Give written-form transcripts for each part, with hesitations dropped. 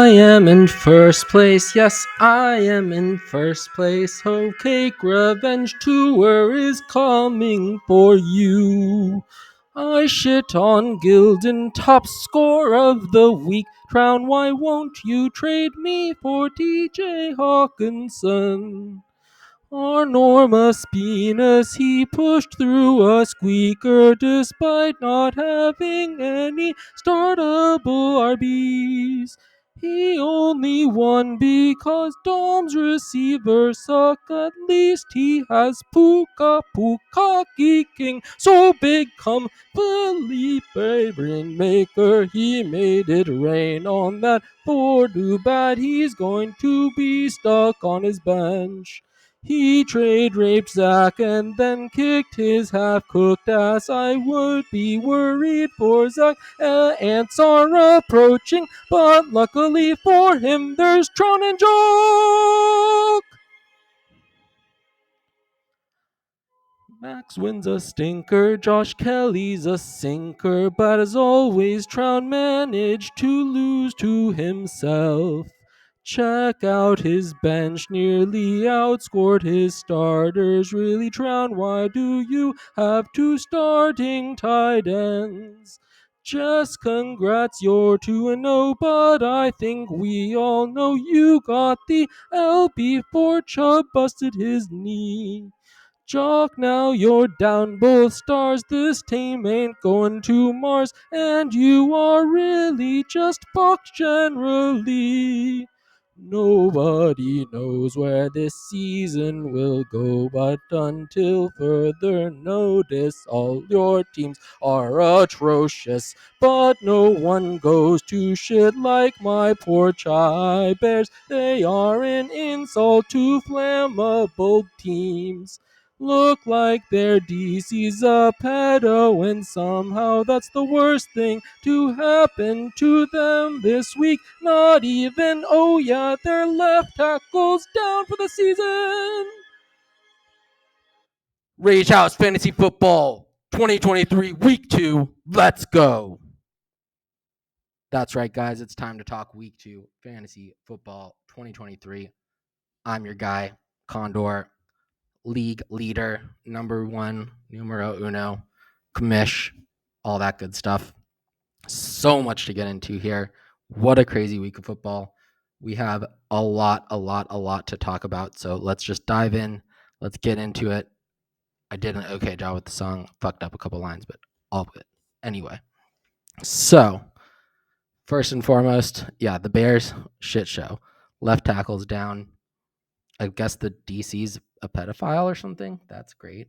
I am in first place, yes, I am in first place. Ho Cake Revenge Tour is coming for you. I shit on Gildan, top score of the week. Trown, why won't you trade me for TJ Hawkinson? Enormous penis, he pushed through a squeaker despite not having any startable RBs. He only won because Dom's receivers suck. At least he has Puka King. So big come Felipe Rainmaker. He made it rain on that board. Too bad he's going to be stuck on his bench. He trade raped Zach and then kicked his half-cooked ass. I would be worried for Zach. Ants are approaching, but luckily for him, there's Tron and Joke. Max wins a stinker, Josh Kelly's a sinker, but as always, Trout managed to lose to himself. Check out his bench, nearly outscored his starters. Really, Trout, why do you have two starting tight ends? Just congrats, you're 2-0, but I think we all know you got the L before Chubb busted his knee. Jock, now you're down both stars. This team ain't going to Mars, and you are really just fucked generally. Nobody knows where this season will go, but until further notice, all your teams are atrocious. But no one goes to shit like my poor Chai Bears. They are an insult to flammable teams. Look like their DC's a pedo, and somehow that's the worst thing to happen to them this week. Not even, oh yeah, their left tackle's down for the season. Rage House Fantasy Football 2023 Week 2. Let's go. That's right, guys. It's time to talk Week 2 Fantasy Football 2023. I'm your guy, Condor. League leader, number one, numero uno, comish, all that good stuff. So much to get into here. What a crazy week of football. We have a lot to talk about. So let's just dive in. Let's get into it. I did an okay job with the song. Fucked up a couple lines, but all good. Anyway, so first and foremost, yeah, the Bears, shit show. Left tackle's down. I guess the DC's a pedophile or something. That's great.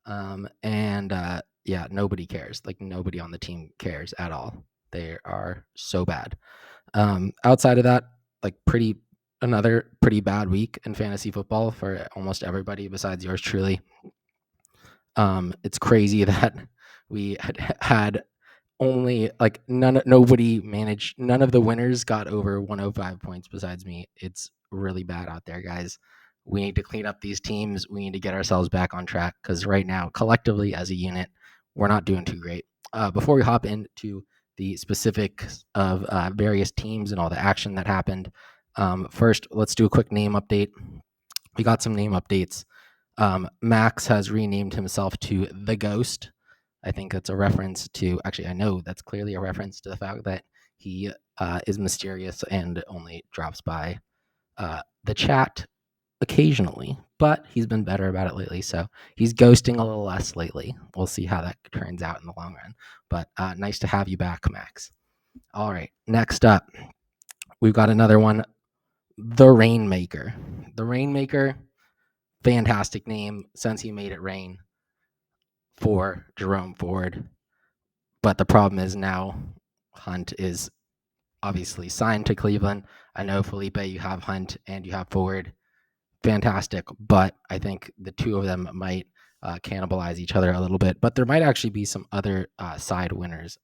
Yeah, nobody cares. Like nobody on the team cares at all. They are so bad. Outside of that, like another pretty bad week in fantasy football for almost everybody besides yours truly. It's crazy that we had only like nobody managed. None of the winners got over 105 points besides me. It's really bad out there, guys. We need to clean up these teams. We need to get ourselves back on track because right now, collectively as a unit, we're not doing too great. Before we hop into the specifics of various teams and all the action that happened, first, let's do a quick name update. We got some name updates. Max has renamed himself to The Ghost. I think that's a reference to, actually, I know that's clearly a reference to the fact that he is mysterious and only drops by the chat occasionally, but he's been better about it lately. So he's ghosting a little less lately. We'll see how that turns out in the long run. But nice to have you back, Max. All right, next up, we've got another one, The Rainmaker. The Rainmaker, fantastic name since he made it rain for Jerome Ford. But the problem is now Hunt is obviously signed to Cleveland. I know, Felipe, you have Hunt and you have Ford. Fantastic, but I think the two of them might cannibalize each other a little bit. But there might actually be some other side winners,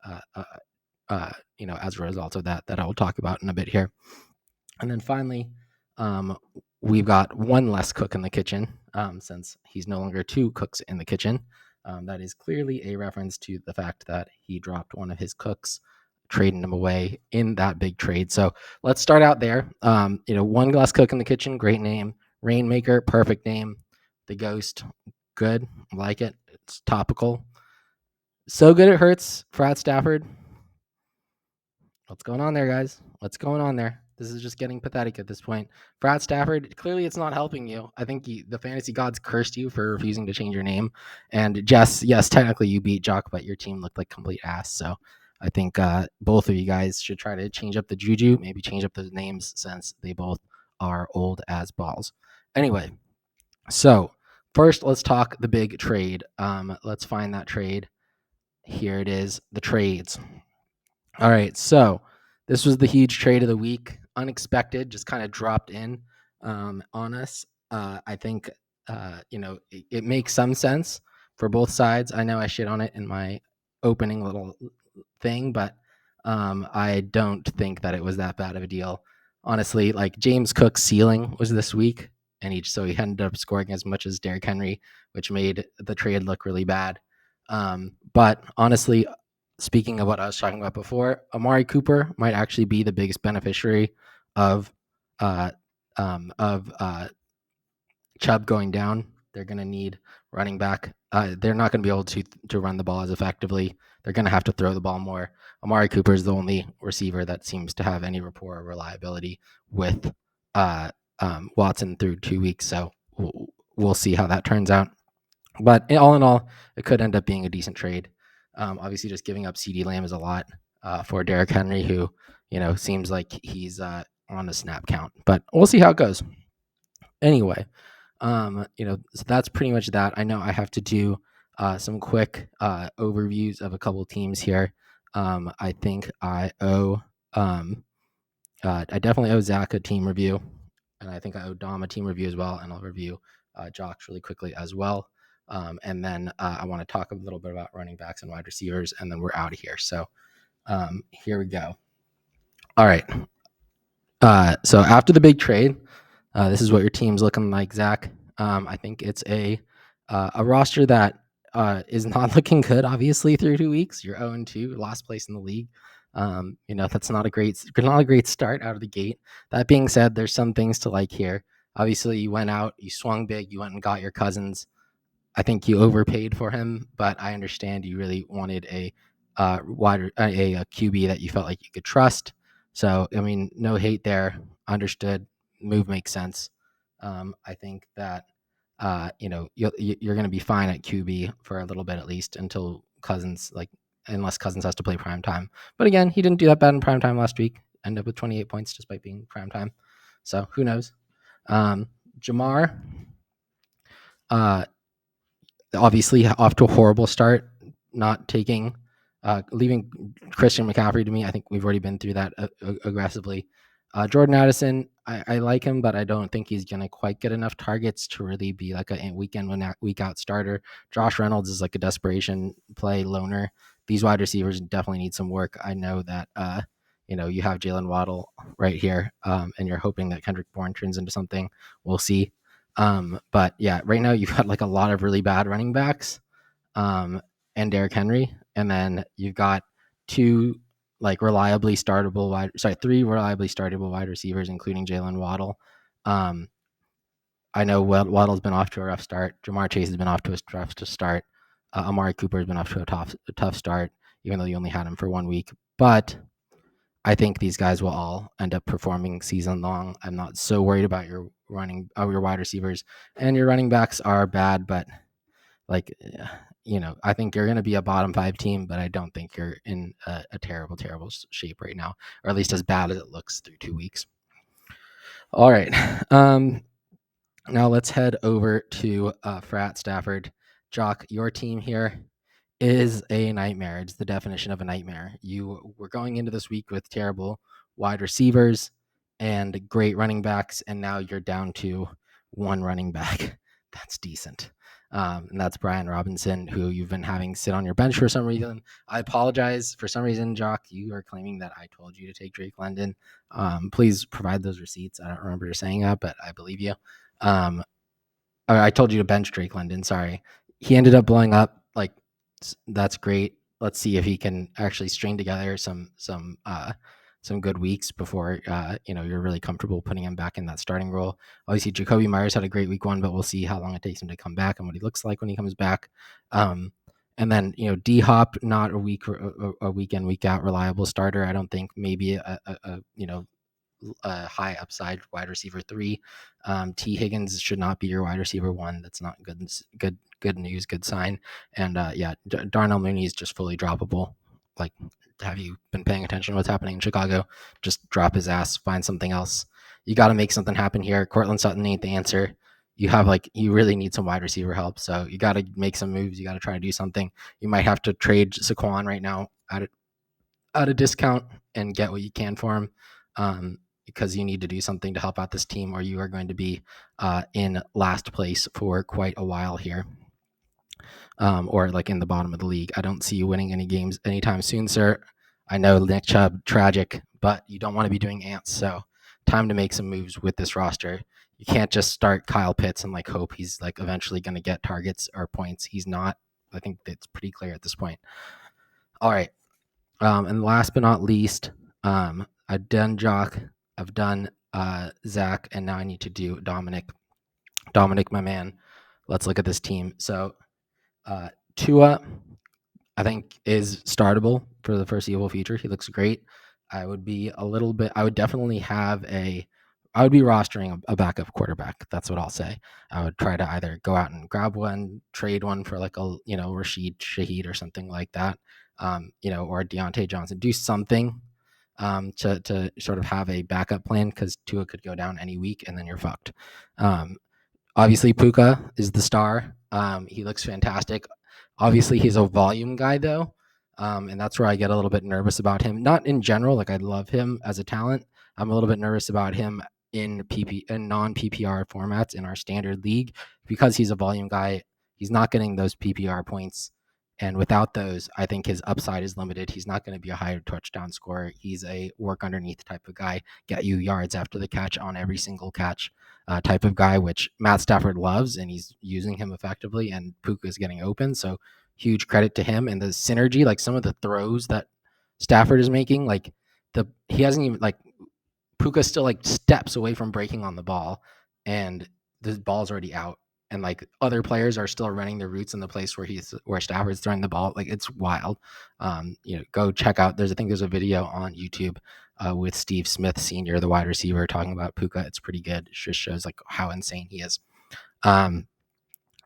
as a result of that I will talk about in a bit here. And then finally, we've got one less cook in the kitchen since he's no longer two cooks in the kitchen. That is clearly a reference to the fact that he dropped one of his cooks trading him away in that big trade. So let's start out there. One Glass Cook in the Kitchen, great name. Rainmaker, perfect name. The Ghost, good, like it. It's topical. So good it hurts. Frat Stafford. What's going on there, guys? What's going on there? This is just getting pathetic at this point. Frat Stafford, clearly it's not helping you. I think the fantasy gods cursed you for refusing to change your name. And Jess, yes, technically you beat Jock, but your team looked like complete ass. So I think both of you guys should try to change up the juju, maybe change up those names since they both are old as balls. Anyway, so first let's talk the big trade. Let's find that trade. Here it is, the trades. All right, so this was the huge trade of the week. Unexpected, just kind of dropped in on us. I think it makes some sense for both sides. I know I shit on it in my opening little thing, but I don't think that it was that bad of a deal. Honestly, like James Cook's ceiling was this week, and he ended up scoring as much as Derrick Henry, which made the trade look really bad. But honestly, speaking of what I was talking about before, Amari Cooper might actually be the biggest beneficiary of uh, Chubb going down. They're going to need running back. They're not going to be able to run the ball as effectively. They're going to have to throw the ball more. Amari Cooper is the only receiver that seems to have any rapport or reliability with Watson through 2 weeks. So we'll see how that turns out. But all in all, it could end up being a decent trade. Obviously, just giving up CeeDee Lamb is a lot for Derrick Henry, who seems like he's on a snap count. But we'll see how it goes. Anyway, so that's pretty much that. I know I have to do some quick overviews of a couple of teams here. I think I definitely owe Zach a team review, and I think I owe Dom a team review as well, and I'll review Jock's really quickly as well. And then I want to talk a little bit about running backs and wide receivers, and then we're out of here. So here we go. All right. So after the big trade, this is what your team's looking like, Zach. I think it's a roster that is not looking good, obviously, through 2 weeks. You're 0-2, last place in the league. That's not a great start out of the gate. That being said, there's some things to like here. Obviously, you went out, you swung big, you went and got your Cousins. I think you overpaid for him, but I understand you really wanted a QB that you felt like you could trust. So, I mean, no hate there. Understood. Move makes sense. I think that you're going to be fine at QB for a little bit at least until Cousins, unless Cousins has to play prime time. But again, he didn't do that bad in prime time last week. Ended up with 28 points despite being prime time. So who knows? Jamar, obviously off to a horrible start, not taking, leaving Christian McCaffrey to me. I think we've already been through that aggressively. Jordan Addison, I like him, but I don't think he's going to quite get enough targets to really be like a week out starter. Josh Reynolds is like a desperation play loner. These wide receivers definitely need some work. I know that, you have Jalen Waddle right here, and you're hoping that Kendrick Bourne turns into something. We'll see. But yeah, right now you've got like a lot of really bad running backs, and Derrick Henry, and then you've got three reliably startable wide receivers, including Jalen Waddle. I know Waddle's been off to a rough start. Jamar Chase has been off to a rough start. Amari Cooper has been off to a tough start, even though you only had him for 1 week. But I think these guys will all end up performing season long. I'm not so worried about your wide receivers, and your running backs are bad, but I think you're going to be a bottom 5 team, but I don't think you're in a terrible shape right now, or at least as bad as it looks through 2 weeks. All right. Now let's head over to Frat Stafford. Jock, your team here is a nightmare. It's the definition of a nightmare. You were going into this week with terrible wide receivers and great running backs, and now you're down to one running back that's decent. And that's Brian Robinson, who you've been having sit on your bench for some reason. I apologize. For some reason, Jock, you are claiming that I told you to take Drake London. Please provide those receipts. I don't remember saying that, but I believe you. I told you to bench Drake London. Sorry. He ended up blowing up. That's great. let's see if he can actually string together some good weeks before you're really comfortable putting him back in that starting role. Obviously, Jacoby Myers had a great week 1, but we'll see how long it takes him to come back and what he looks like when he comes back. And then D Hop, not a week in week out reliable starter. I don't think. Maybe a high upside wide receiver 3. T Higgins should not be your wide receiver 1. That's not good news, good sign. And Darnell Mooney is just fully droppable. Like, have you been paying attention to what's happening in Chicago? Just drop his ass, find something else. You got to make something happen here. Cortland Sutton ain't the answer. You really need some wide receiver help. So you got to make some moves. You got to try to do something. You might have to trade Saquon right now at a discount and get what you can for him, because you need to do something to help out this team, or you are going to be in last place for quite a while here. Or like in the bottom of the league. I don't see you winning any games anytime soon, sir. I know Nick Chubb, tragic, but you don't want to be doing ants. So time to make some moves with this roster. You can't just start Kyle Pitts and like hope he's like eventually going to get targets or points. He's not. I think it's pretty clear at this point. All right. And last but not least, I've done Jock, I've done Zach, and now I need to do Dominic. Dominic, my man. Let's look at this team. So Tua, I think, is startable for the foreseeable future. He looks great. I would be definitely I would be rostering a backup quarterback. That's what I'll say. I would try to either go out and grab one, trade one for like Rashid Shaheed or something like that, or Deontay Johnson. Do something to sort of have a backup plan, because Tua could go down any week and then you're fucked. Obviously, Puka is the star. He looks fantastic. Obviously, he's a volume guy, though, and that's where I get a little bit nervous about him. Not in general, like I love him as a talent. I'm a little bit nervous about him in non-PPR formats in our standard league, because he's a volume guy. He's not getting those PPR points, and without those, I think his upside is limited. He's not going to be a higher touchdown scorer. He's a work underneath type of guy, get you yards after the catch on every single catch type of guy, which Matt Stafford loves, and he's using him effectively, and Puka is getting open. So huge credit to him. And the synergy, like some of the throws that Stafford is making, like he hasn't even, like, Puka still like steps away from breaking on the ball, and the ball's already out. And like other players are still running their routes in the place where Stafford's throwing the ball. Like, it's wild. Go check out. There's a video on YouTube with Steve Smith Sr., the wide receiver, talking about Puka. It's pretty good. It just shows like how insane he is.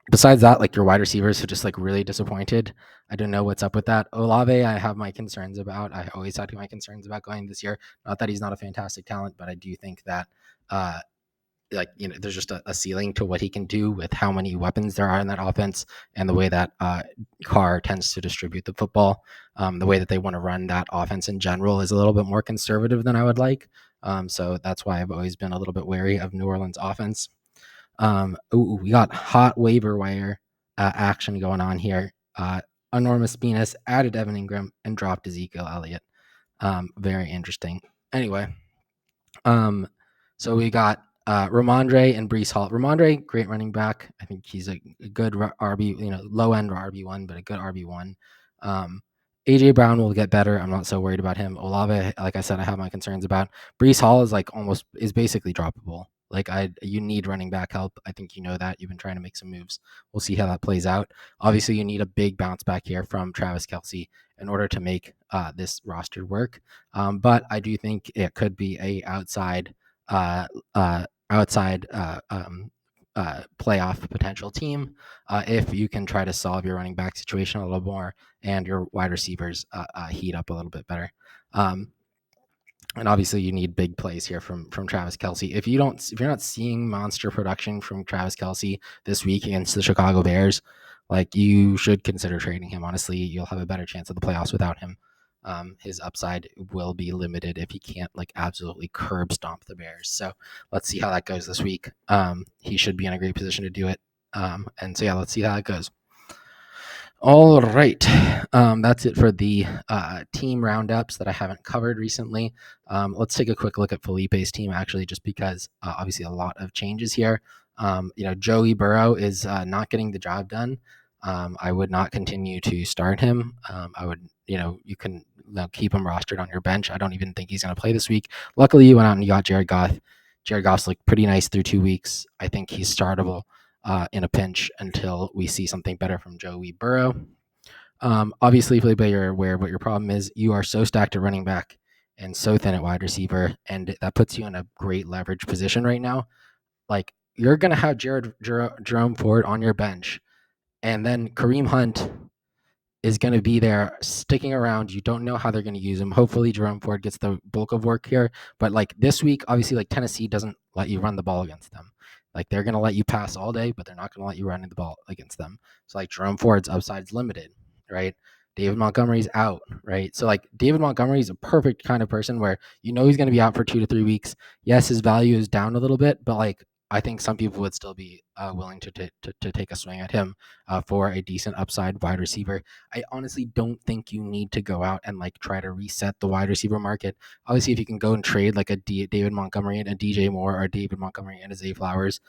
Besides that, like your wide receivers are just like really disappointed. I don't know what's up with that. Olave, I have my concerns about. I always had my concerns about going this year. Not that he's not a fantastic talent, but I do think that there's just a ceiling to what he can do with how many weapons there are in that offense, and the way that Carr tends to distribute the football. The way that they want to run that offense in general is a little bit more conservative than I would like. So that's why I've always been a little bit wary of New Orleans offense. We got hot waiver wire action going on here. Enormous Venus added Evan Ingram and dropped Ezekiel Elliott. Very interesting. Anyway, so we got Ramondre and Breece Hall. Ramondre, great running back. I think he's a good RB, low end RB1, but a good RB1. AJ Brown will get better. I'm not so worried about him. Olave, like I said, I have my concerns about. Breece Hall is basically droppable. Like, you need running back help. I think you know that. You've been trying to make some moves. We'll see how that plays out. Obviously, you need a big bounce back here from Travis Kelce in order to make this roster work. But I do think it could be a outside playoff potential team if you can try to solve your running back situation a little more and your wide receivers heat up a little bit better. And obviously, you need big plays here from Travis Kelce. If you're not seeing monster production from Travis Kelce this week against the Chicago Bears, like, you should consider trading him. Honestly, you'll have a better chance of the playoffs without him. His upside will be limited if he can't like absolutely curb stomp the Bears. So let's see how that goes this week. He should be in a great position to do it. And so let's see how it goes. All right. That's it for the team roundups that I haven't covered recently. Let's take a quick look at Felipe's team, actually, just because obviously a lot of changes here. Joey Burrow is not getting the job done. I would not continue to start him. I would, you can keep him rostered on your bench. I don't even think he's going to play this week. Luckily, you went out and you got Jared Goff. Jared Goff's looked pretty nice through 2 weeks. I think he's startable in a pinch until we see something better from Joey Burrow. Obviously, Felipe, you're aware of what your problem is. You are so stacked at running back and so thin at wide receiver, and that puts you in a great leverage position right now. Like, you're going to have Jerome Ford on your bench, and then Kareem Hunt is going to be there sticking around. You don't know how they're going to use him. Hopefully, Jerome Ford gets the bulk of work here. But like this week, obviously, like Tennessee doesn't let you run the ball against them. Like they're going to let you pass all day, but they're not going to let you run the ball against them. So like Jerome Ford's upside is limited, right? David Montgomery's out, right? So like David Montgomery is a perfect kind of person where he's going to be out for 2 to 3 weeks. Yes, his value is down a little bit, but like I think some people would still be willing to take a swing at him for a decent upside wide receiver. I honestly don't think you need to go out and like try to reset the wide receiver market. Obviously, if you can go and trade like a David Montgomery and a DJ Moore or David Montgomery and a Zay Flowers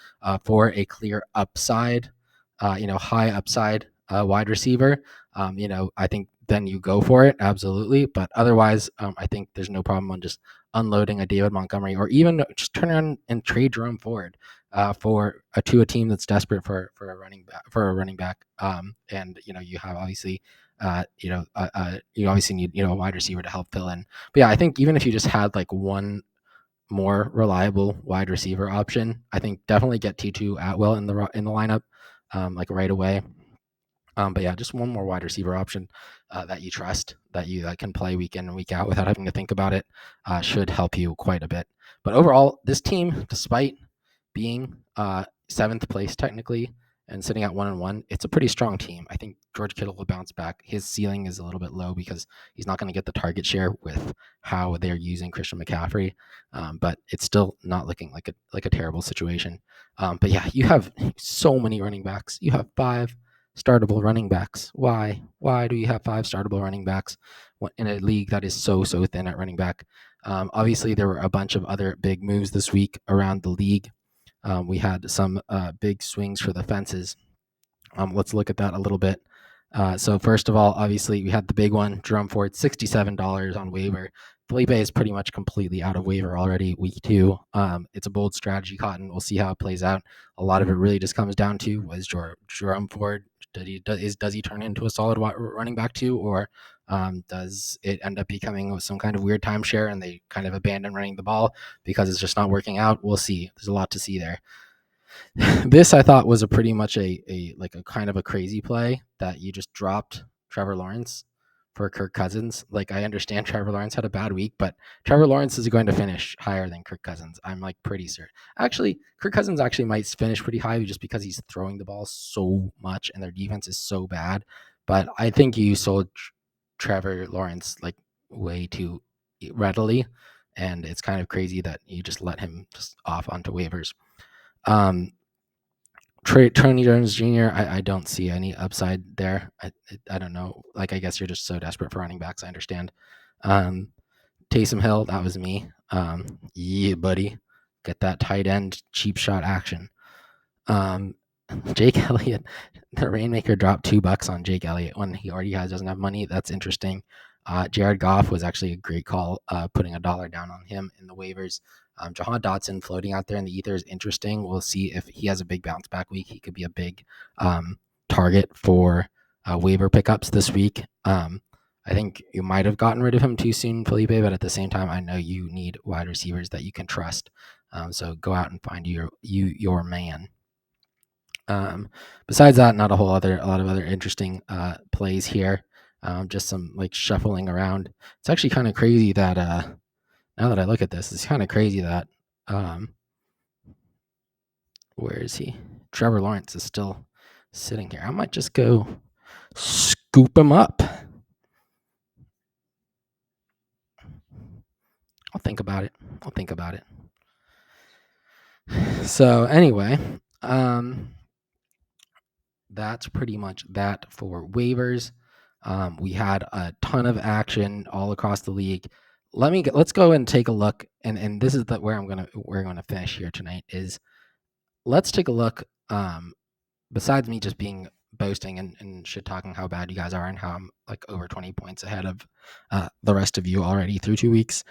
for a clear upside, high upside wide receiver, I think then you go for it, absolutely. But otherwise, I think there's no problem on just unloading a David Montgomery or even just turn around and trade Jerome Ford to a team that's desperate for a running back. And you have obviously you obviously need a wide receiver to help fill in. But yeah, I think even if you just had like one more reliable wide receiver option, I think definitely get T2 Atwell in the lineup like right away. But yeah, just one more wide receiver option that you trust, that can play week in and week out without having to think about it, should help you quite a bit. But overall, this team, despite being seventh place technically and sitting at 1-1, it's a pretty strong team. I think George Kittle will bounce back. His ceiling is a little bit low because he's not going to get the target share with how they're using Christian McCaffrey, but it's still not looking like a terrible situation. But yeah, you have so many running backs. You have 5 startable running backs. Why? Why do you have 5 startable running backs in a league that is so thin at running back? Obviously, there were a bunch of other big moves this week around the league. We had some big swings for the fences. Let's look at that a little bit. So first of all, obviously, we had the big one, Jerome Ford, $67 on waiver. Felipe is pretty much completely out of waiver already, week 2. It's a bold strategy, Cotton. We'll see how it plays out. A lot of it really just comes down to, was Jerome Ford, does he turn into a solid running back too, or does it end up becoming some kind of weird timeshare and they kind of abandon running the ball because it's just not working out? We'll see. There's a lot to see there. This I thought was a pretty much a kind of a crazy play that you just dropped Trevor Lawrence for Kirk Cousins. Like, I understand Trevor Lawrence had a bad week, but Trevor Lawrence is going to finish higher than Kirk Cousins. I'm like pretty certain. Actually, Kirk Cousins actually might finish pretty high just because he's throwing the ball so much and their defense is so bad. But I think you sold Trevor Lawrence like way too readily, and it's kind of crazy that you just let him just off onto waivers. Tony Jones Jr., I don't see any upside there. I don't know. Like, I guess you're just so desperate for running backs. I understand. Taysom Hill, that was me. Yeah, buddy. Get that tight end cheap shot action. Jake Elliott, the Rainmaker dropped $2 on Jake Elliott when he already doesn't have money. That's interesting. Jared Goff was actually a great call, putting $1 down on him in the waivers. Jahan Dotson floating out there in the ether is interesting. We'll see if he has a big bounce back week. He could be a big target for waiver pickups this week. I think you might have gotten rid of him too soon, Felipe, but at the same time, I know you need wide receivers that you can trust. So go out and find your man. Besides that, not a lot of other interesting plays here. Just some like shuffling around. It's actually kind of crazy that now that I look at this, it's kind of crazy that where is he? Trevor Lawrence is still sitting here. I might just go scoop him up. I'll think about it. So anyway, that's pretty much that for waivers. We had a ton of action all across the league. Let's go and take a look, and this is where we're gonna finish here tonight. Is let's take a look. Besides me just being boasting and shit talking how bad you guys are and how I'm like over 20 points ahead of the rest of you already through 2 weeks.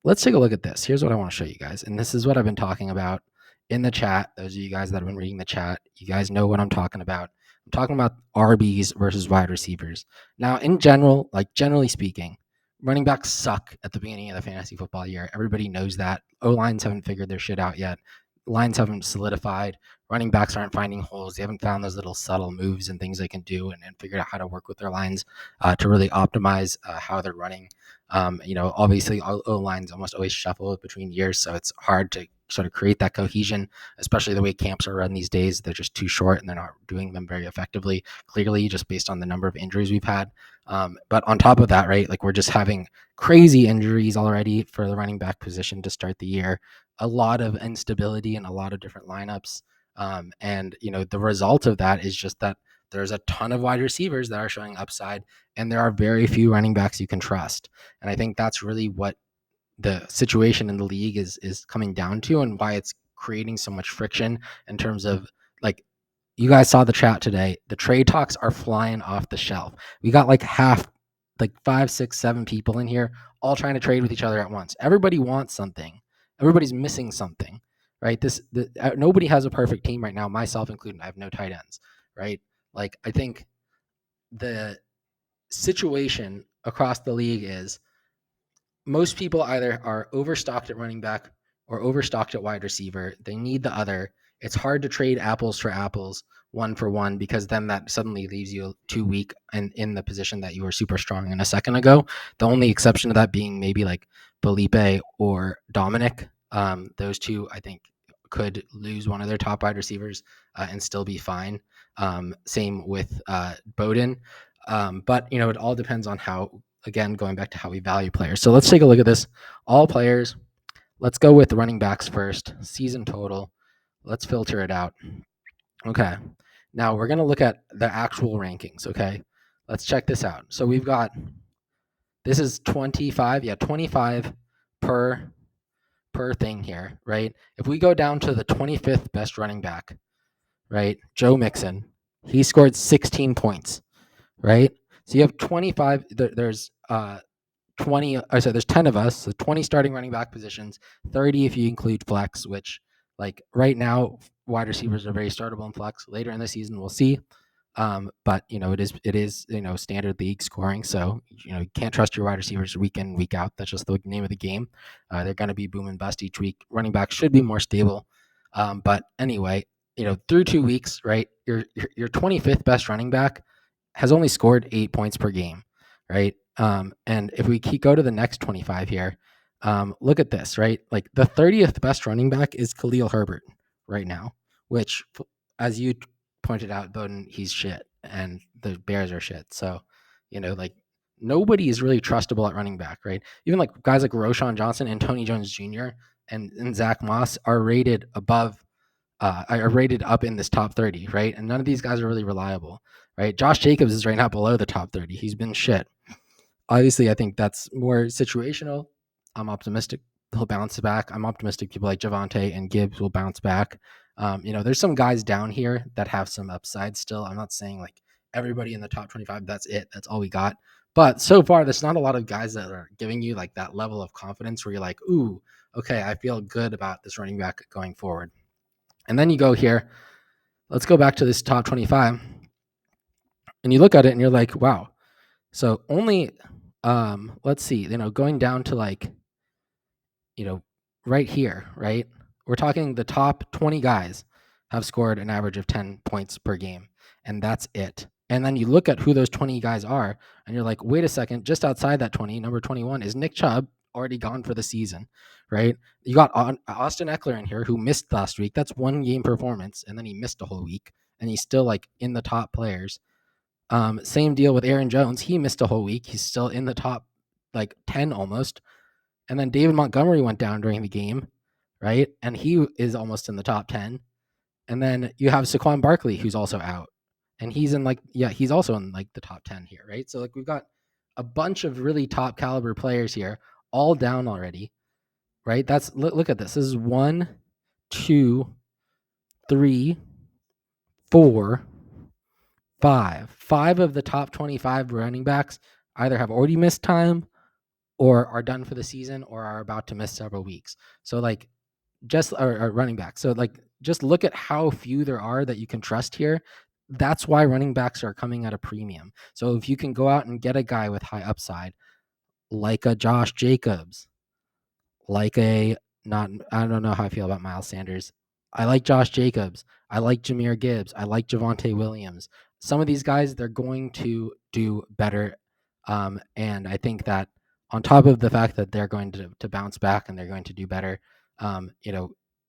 Let's take a look at this. Here's what I want to show you guys. And this is what I've been talking about in the chat. Those of you guys that have been reading the chat, you guys know what I'm talking about. I'm talking about RBs versus wide receivers. Now, in general, like generally speaking, running backs suck at the beginning of the fantasy football year. Everybody knows that. O-lines haven't figured their shit out yet. Lines haven't solidified. Running backs aren't finding holes. They haven't found those little subtle moves and things they can do and figured out how to work with their lines to really optimize how they're running. Obviously, O-lines almost always shuffle between years, so it's hard to sort of create that cohesion, especially the way camps are run these days. They're just too short and they're not doing them very effectively, clearly, just based on the number of injuries we've had. But on top of that, right, like we're just having crazy injuries already for the running back position to start the year, a lot of instability in a lot of different lineups. And the result of that is just that there's a ton of wide receivers that are showing upside, and there are very few running backs you can trust. And I think that's really what the situation in the league is coming down to, and why it's creating so much friction in terms of, like, you guys saw the chat today. The trade talks are flying off the shelf. We got like 5, 6, 7 people in here all trying to trade with each other at once. Everybody wants something. Everybody's missing something, right? Nobody has a perfect team right now, myself included. I have no tight ends, right? Like, I think the situation across the league is most people either are overstocked at running back or overstocked at wide receiver. They need the other. It's hard to trade apples for apples, one for one, because then that suddenly leaves you too weak and in the position that you were super strong in a second ago. The only exception to that being maybe like Felipe or Dominic. Those two, I think, could lose one of their top wide receivers and still be fine. Same with Bowden. But it all depends on how, again, going back to how we value players. So let's take a look at this. All players. Let's go with running backs first. Season total. Let's filter it out. Okay. Now we're going to look at the actual rankings. Okay. Let's check this out. So we've got, this is 25. Yeah, 25 per thing here, right? If we go down to the 25th best running back, right? Joe Mixon, he scored 16 points, right? So you have 25. There's 20. There's 10 of us. So 20 starting running back positions, 30 if you include flex. Which, like, right now, wide receivers are very startable in flex. Later in the season, we'll see. But it is standard league scoring. So you can't trust your wide receivers week in, week out. That's just the name of the game. They're going to be boom and bust each week. Running back should be more stable. But anyway, through 2 weeks, right? Your 25th best running back has only scored 8 points per game, right? And if we go to the next 25 here, look at this, right? Like, the 30th best running back is Khalil Herbert right now, which, as you pointed out, Bowden, he's shit, and the Bears are shit. So, like, nobody is really trustable at running back, right? Even like guys like Roshan Johnson and Tony Jones Jr. and Zach Moss are rated are rated up in this top 30, right? And none of these guys are really reliable, right? Josh Jacobs is right now below the top 30. He's been shit. Obviously, I think that's more situational. I'm optimistic he'll bounce back. I'm optimistic people like Javonte and Gibbs will bounce back. There's some guys down here that have some upside still. I'm not saying like everybody in the top 25, that's it. That's all we got. But so far, there's not a lot of guys that are giving you like that level of confidence where you're like, ooh, okay, I feel good about this running back going forward. And then you go here. Let's go back to this top 25. And you look at it and you're like, wow. So only, let's see, going down to like, right here, right? We're talking the top 20 guys have scored an average of 10 points per game, and that's it. And then you look at who those 20 guys are, and you're like, wait a second, just outside that 20, number 21 is Nick Chubb, already gone for the season, right? You got Austin Eckler in here, who missed last week. That's one game performance, and then he missed a whole week, and he's still like in the top players. Same deal with Aaron Jones. He missed a whole week. He's still in the top like 10 almost. And then David Montgomery went down during the game, right? And he is almost in the top 10. And then you have Saquon Barkley, who's also out. And he's he's also in like the top 10 here, right? So like we've got a bunch of really top caliber players here, all down already, right? Look at this. This is 1, 2, 3, 4, Five of the top 25 running backs either have already missed time or are done for the season or are about to miss several weeks. So like just or running back. So like just look at how few there are that you can trust here. That's why running backs are coming at a premium. So if you can go out and get a guy with high upside, like a Josh Jacobs, like a not I don't know how I feel about Miles Sanders. I like Josh Jacobs. I like Jahmyr Gibbs. I like Javonte Williams. Some of these guys, they're going to do better. And I think that on top of the fact that they're going to bounce back and they're going to do better,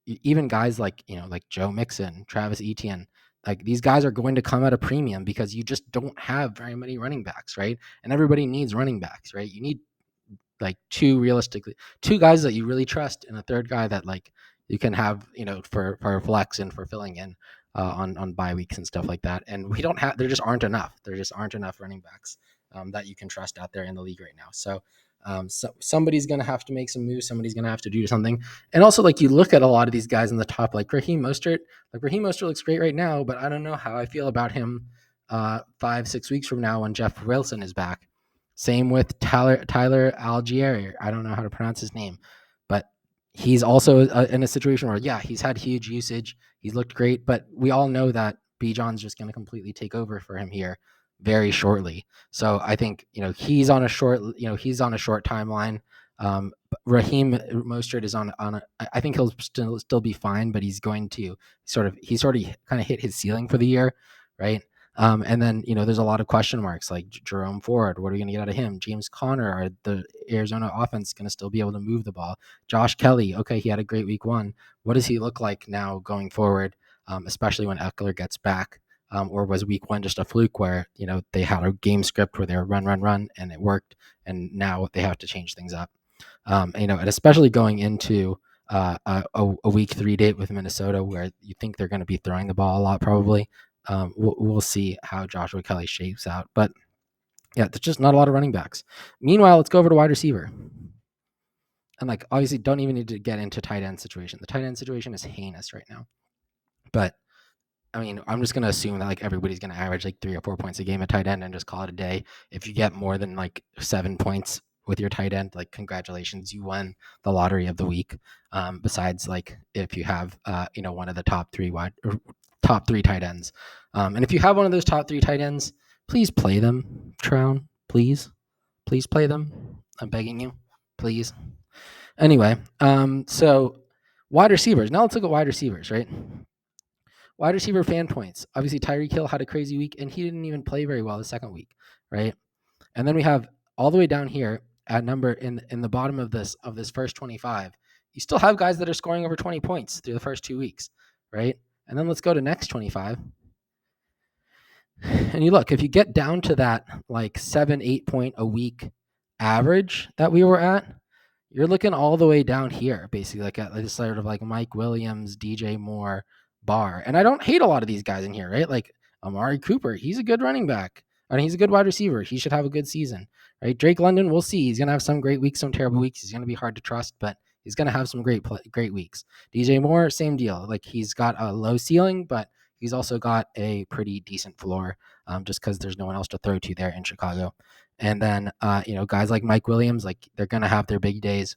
even guys like, like Joe Mixon, Travis Etienne, like these guys are going to come at a premium because you just don't have very many running backs, right? And everybody needs running backs, right? You need like two guys that you really trust and a third guy that like you can have for flex and for filling in on bye weeks and stuff like that. And there just aren't enough running backs that you can trust out there in the league right now. So somebody's gonna have to make some moves. Somebody's gonna have to do something. And also, like, you look at a lot of these guys in the top, like Raheem Mostert. Like Raheem Mostert looks great right now, but I don't know how I feel about him 5-6 weeks from now when Jeff Wilson is back. Same with Tyler Algier. I don't know how to pronounce his name, but he's also in a situation where, yeah, he's had huge usage. He's looked great, but we all know that Bijan's just going to completely take over for him here very shortly. So I think he's on a short timeline. Raheem Mostert is on a. I think he'll still be fine, but he's going to he's already kind of hit his ceiling for the year, right? And then, there's a lot of question marks like Jerome Ford. What are we going to get out of him? James Conner. Are the Arizona offense going to still be able to move the ball? Josh Kelly. Okay, he had a great week one. What does he look like now going forward, especially when Eckler gets back? Or was week one just a fluke where, they had a game script where they were run, and it worked, and now they have to change things up? And especially going into a week 3 date with Minnesota where you think they're going to be throwing the ball a lot probably. We'll see how Joshua Kelly shapes out. But yeah, there's just not a lot of running backs. Meanwhile, let's go over to wide receiver. And like, obviously, don't even need to get into tight end situation. The tight end situation is heinous right now. But I mean, I'm just going to assume that like everybody's going to average like 3 or 4 points a game at tight end and just call it a day. If you get more than like 7 points with your tight end, like congratulations, you won the lottery of the week. Besides, like if you have one of the top three tight ends, and if you have one of those top 3 tight ends, please play them. Trown, please play them. I'm begging you, please. Anyway, so wide receivers. Now let's look at wide receivers, right? Wide receiver fan points. Obviously, Tyreek Hill had a crazy week, and he didn't even play very well the second week, right? And then we have all the way down here at number in the bottom of this first 25. You still have guys that are scoring over 20 points through the first 2 weeks, right? And then let's go to next 25. And you look, if you get down to that like 7-8 point a week average that we were at, you're looking all the way down here, basically like at this sort of like Mike Williams, DJ Moore, Barr. And I don't hate a lot of these guys in here, right? Like Amari Cooper, he's a good running back. I mean, he's a good wide receiver. He should have a good season, right? Drake London, we'll see. He's going to have some great weeks, some terrible weeks. He's going to be hard to trust, but he's going to have some great weeks. DJ Moore, same deal. Like he's got a low ceiling, but he's also got a pretty decent floor, just because there's no one else to throw to there in Chicago. And then, guys like Mike Williams, like they're going to have their big days.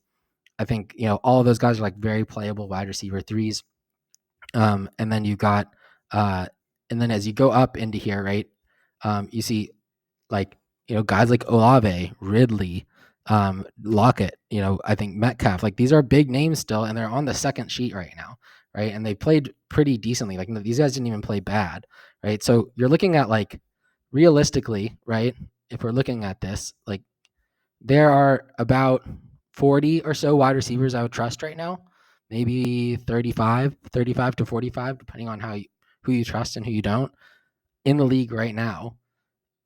I think, all of those guys are like very playable wide receiver threes. And then you got, and then as you go up into here, right, you see like, guys like Olave, Ridley, Lockett, I think Metcalf, like these are big names still, and they're on the second sheet right now, right? And they played pretty decently. Like these guys didn't even play bad, right? So you're looking at like realistically, right? If we're looking at this, like there are about 40 or so wide receivers I would trust right now, maybe 35 to 45, depending on who you trust and who you don't in the league right now.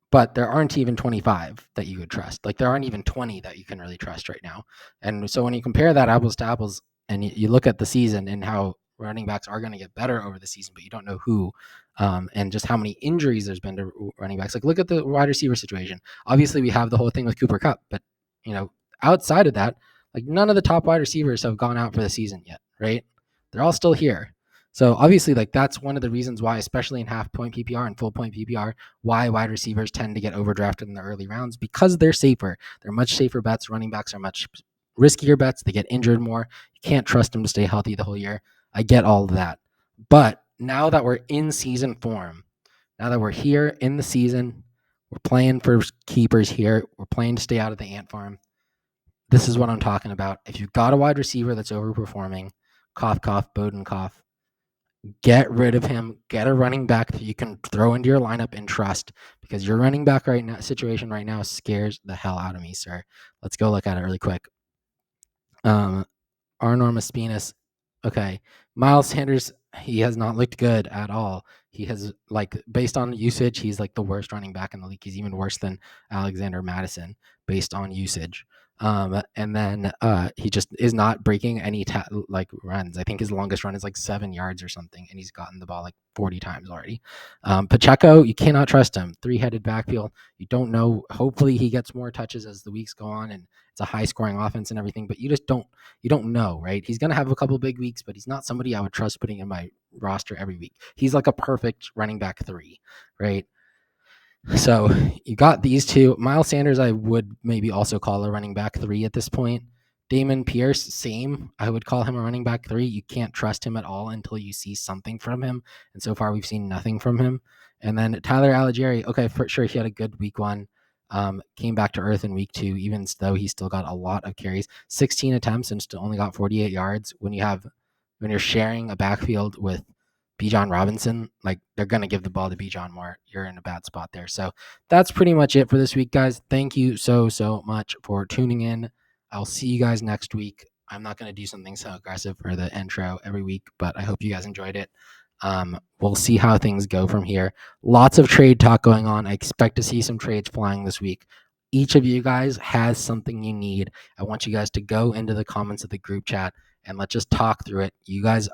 But there aren't even 25 that you would trust. Like there aren't even 20 that you can really trust right now. And so when you compare that apples to apples and you look at the season and how running backs are going to get better over the season, but you don't know who, and just how many injuries there's been to running backs. Like look at the wide receiver situation. Obviously we have the whole thing with Cooper Kupp, but outside of that, like none of the top wide receivers have gone out for the season yet, right? They're all still here. So obviously, like that's one of the reasons why, especially in half point PPR and full point PPR, why wide receivers tend to get overdrafted in the early rounds because they're safer. They're much safer bets. Running backs are much riskier bets. They get injured more. You can't trust them to stay healthy the whole year. I get all of that. But now that we're in season form, now that we're here in the season, we're playing for keepers here. We're playing to stay out of the ant farm. This is what I'm talking about. If you've got a wide receiver that's overperforming, cough, cough, Bowden cough, get rid of him. Get a running back that you can throw into your lineup and trust, because your running back right now situation right now scares the hell out of me, sir. Let's go look at it really quick. Arnormus Spinas. Okay. Miles Sanders, he has not looked good at all. He has, like, based on usage, he's like the worst running back in the league. He's even worse than Alexander Madison based on usage. And then he just is not breaking any like runs. I think his longest run is like 7 yards or something, and he's gotten the ball like 40 times already. Pacheco, you cannot trust him. 3-headed backfield. You don't know. Hopefully, he gets more touches as the weeks go on, and it's a high scoring offense and everything. But you don't know, right? He's going to have a couple big weeks, but he's not somebody I would trust putting in my roster every week. He's like a perfect running back 3, right? So you got these two. Miles Sanders, I would maybe also call a running back 3 at this point. Damon Pierce, same. I would call him a running back 3. You can't trust him at all until you see something from him. And so far, we've seen nothing from him. And then Tyler Algieri, okay, for sure, he had a good week 1. Came back to earth in week 2, even though he still got a lot of carries. 16 attempts and still only got 48 yards. When you're sharing a backfield with Bijan Robinson, like, they're going to give the ball to Bijan more. You're in a bad spot there. So that's pretty much it for this week, guys. Thank you so much for tuning in. I'll see you guys next week. I'm not going to do something so aggressive for the intro every week, but I hope you guys enjoyed it. We'll see how things go from here. Lots of trade talk going on. I expect to see some trades flying this week. Each of you guys has something you need. I want you guys to go into the comments of the group chat and let's just talk through it. You guys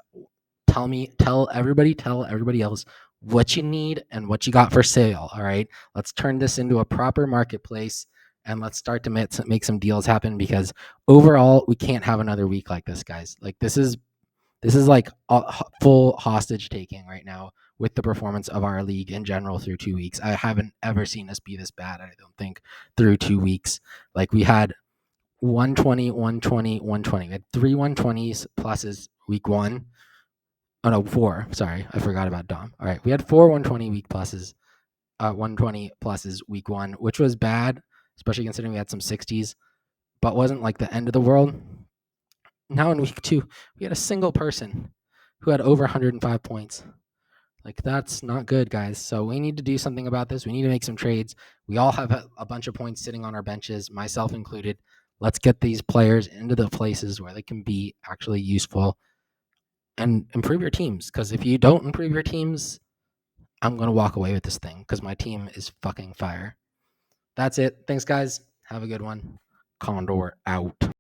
tell everybody else what you need and what you got for sale. All right. Let's turn this into a proper marketplace and let's start to make some deals happen, because overall, we can't have another week like this, guys. Like, this is like full hostage taking right now with the performance of our league in general through 2 weeks. I haven't ever seen us be this bad, I don't think, through 2 weeks. Like, we had 120, 120, 120. We had 3 120s pluses week 1. Oh no, 4. Sorry, I forgot about Dom. All right, we had 4 120 week pluses, 120 pluses week 1, which was bad, especially considering we had some 60s, but wasn't like the end of the world. Now in week 2, we had a single person who had over 105 points. Like, that's not good, guys. So we need to do something about this. We need to make some trades. We all have a bunch of points sitting on our benches, myself included. Let's get these players into the places where they can be actually useful and improve your teams. Because if you don't improve your teams, I'm going to walk away with this thing, because my team is fucking fire. That's it. Thanks, guys. Have a good one. Condor out.